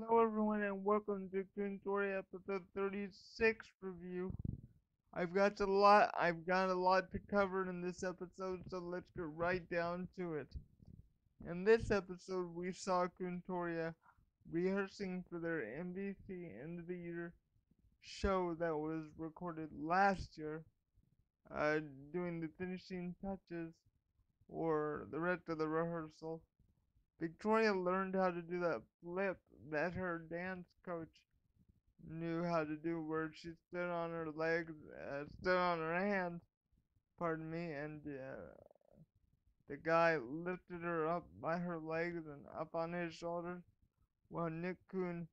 Hello everyone and welcome to Khuntoria episode 36 review. I've got a lot to cover in this episode, so let's get right down to it. In this episode we saw Khuntoria rehearsing for their NBC end of the year show that was recorded last year, uh, doing the finishing touches or the rest of the rehearsal. Victoria learned how to do that flip that her dance coach knew how to do, where she stood on her legs, stood on her hands, pardon me, and the guy lifted her up by her legs and up on his shoulders. Well, Nickkhun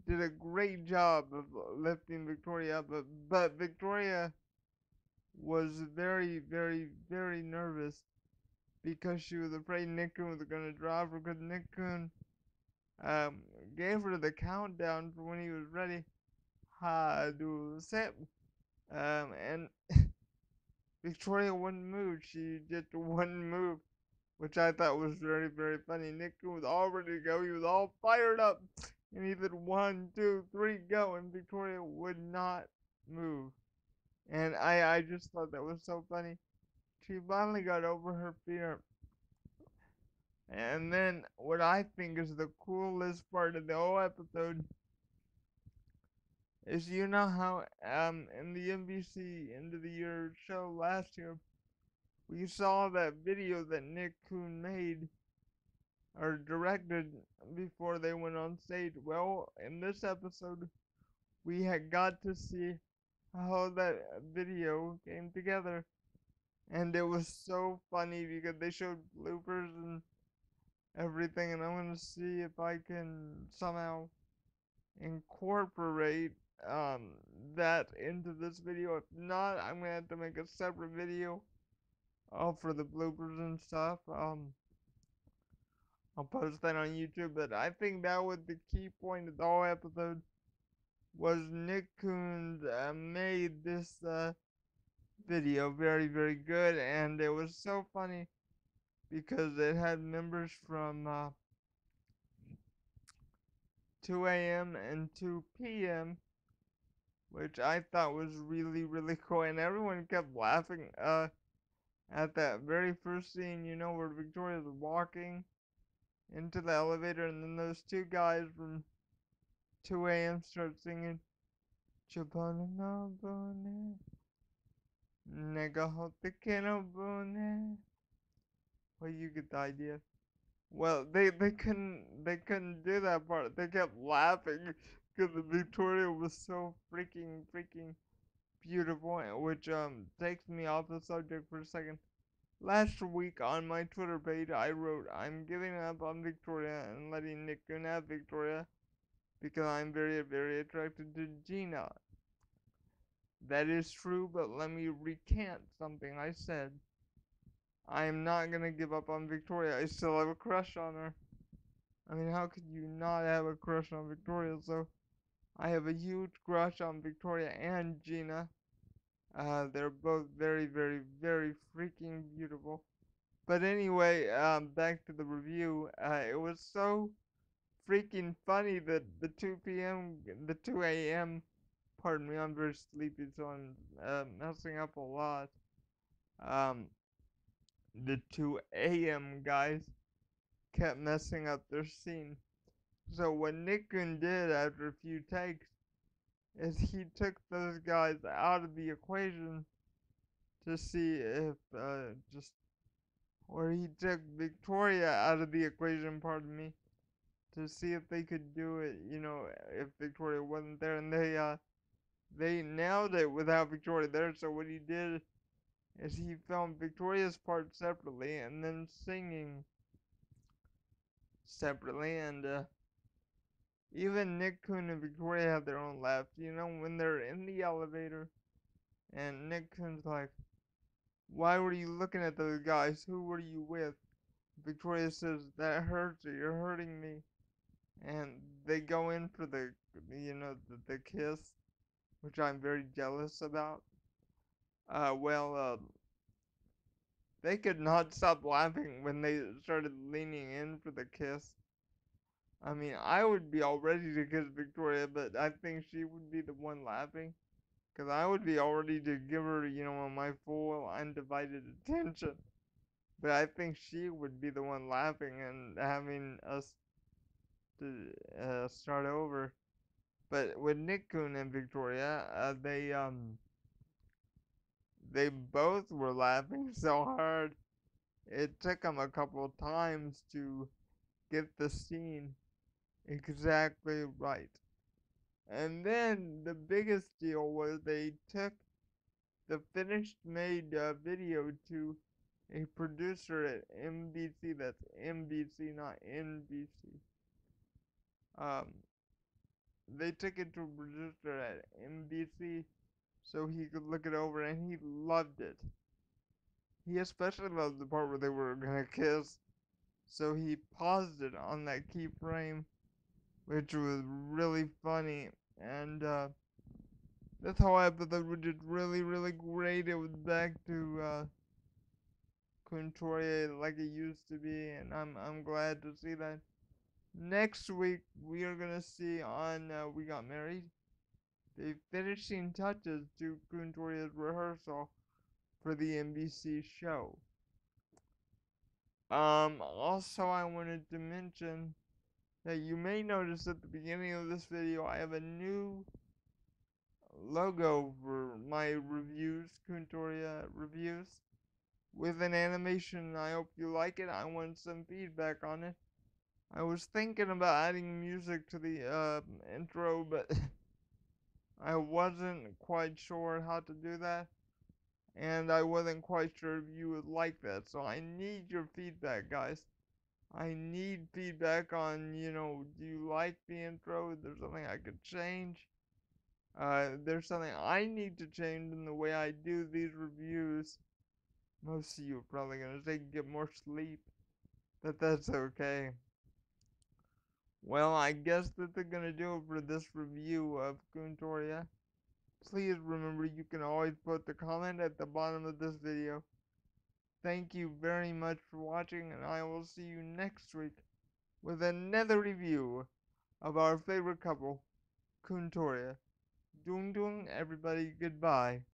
did a great job of lifting Victoria up, but Victoria was very, very, very nervous because she was afraid Nickkhun was going to drop her, because Nickkhun um, gave her the countdown for when he was ready. Ha do set. And Victoria wouldn't move. She just wouldn't move, which I thought was very, very funny. Nick was all ready to go. He was all fired up. And he said, 1, 2, 3, go. And Victoria would not move. And I just thought that was so funny. She finally got over her fear. And then what I think is the coolest part of the whole episode is, you know how in the NBC end of the year show last year we saw that video that Nickkhun made or directed before they went on stage. Well, in this episode, we had got to see how that video came together. And it was so funny because they showed bloopers and everything. And I'm going to see if I can somehow incorporate um, that into this video. If not, I'm going to have to make a separate video for the bloopers and stuff. I'll post that on YouTube, but I think that was the key point of the whole episode, was Nickkhun made this video very, very good, and it was so funny because it had members from 2 a.m. and 2 p.m., which I thought was really, really cool, and everyone kept laughing at that very first scene, where Victoria's walking into the elevator, and then those two guys from 2 a.m. start singing Chapana no bone, nega hote no bone. Well, you get the idea. Well, they couldn't do that part. They kept laughing because Victoria was so freaking beautiful, which takes me off the subject for a second. Last week on my Twitter page, I wrote, "I'm giving up on Victoria and letting Nickkhun have Victoria because I'm very, very attracted to Gina." That is true, but let me recant something I said. I am not gonna give up on Victoria. I still have a crush on her. I mean, how could you not have a crush on Victoria? So, I have a huge crush on Victoria and Gina. They're both very, very, very freaking beautiful. But anyway, back to the review. It was so freaking funny that the 2 p.m., the 2 a.m., pardon me, I'm very sleepy, so I'm messing up a lot. Um, the 2 a.m. guys kept messing up their scene. So what Nickkhun did after a few takes is he took those guys out of the equation to see if just or he took Victoria out of the equation, pardon me, to see if they could do it, if Victoria wasn't there, and they nailed it without Victoria there. So what he did is he filmed Victoria's part separately and then singing separately, and even Nickkhun and Victoria have their own laughs. When they're in the elevator and Nickkhun's like, "Why were you looking at those guys? Who were you with?" Victoria says, "That hurts. You're hurting me." And they go in for the kiss, which I'm very jealous about. They could not stop laughing when they started leaning in for the kiss. I mean, I would be all ready to kiss Victoria, but I think she would be the one laughing. Because I would be all ready to give her, my full undivided attention. But I think she would be the one laughing and having us to start over. But with Nickkhun and Victoria, they both were laughing so hard. It took them a couple of times to get the scene exactly right. And then the biggest deal was they took the finished made video to a producer at NBC. That's NBC, not NBC. Um, they took it to a producer at NBC so he could look it over, and he loved it. He especially loved the part where they were gonna kiss, so he paused it on that key frame, which was really funny. And this whole episode was just really, really great. It was back to Khuntoria like it used to be, and I'm glad to see that. Next week we are gonna see on We Got Married the finishing touches to Khuntoria's rehearsal for the NBC show. Also I wanted to mention that you may notice at the beginning of this video I have a new logo for my reviews, Khuntoria reviews, with an animation. I hope you like it. I want some feedback on it. I was thinking about adding music to the intro, but I wasn't quite sure how to do that, and I wasn't quite sure if you would like that. So I need your feedback, guys. I need feedback on, do you like the intro? Is there something I could change? There's something I need to change in the way I do these reviews. Most of you are probably gonna say get more sleep, but that's okay. Well, I guess that they're gonna do it for this review of Khuntoria. Please remember you can always put the comment at the bottom of this video. Thank you very much for watching, and I will see you next week with another review of our favorite couple, Khuntoria. Dung dung, everybody, goodbye.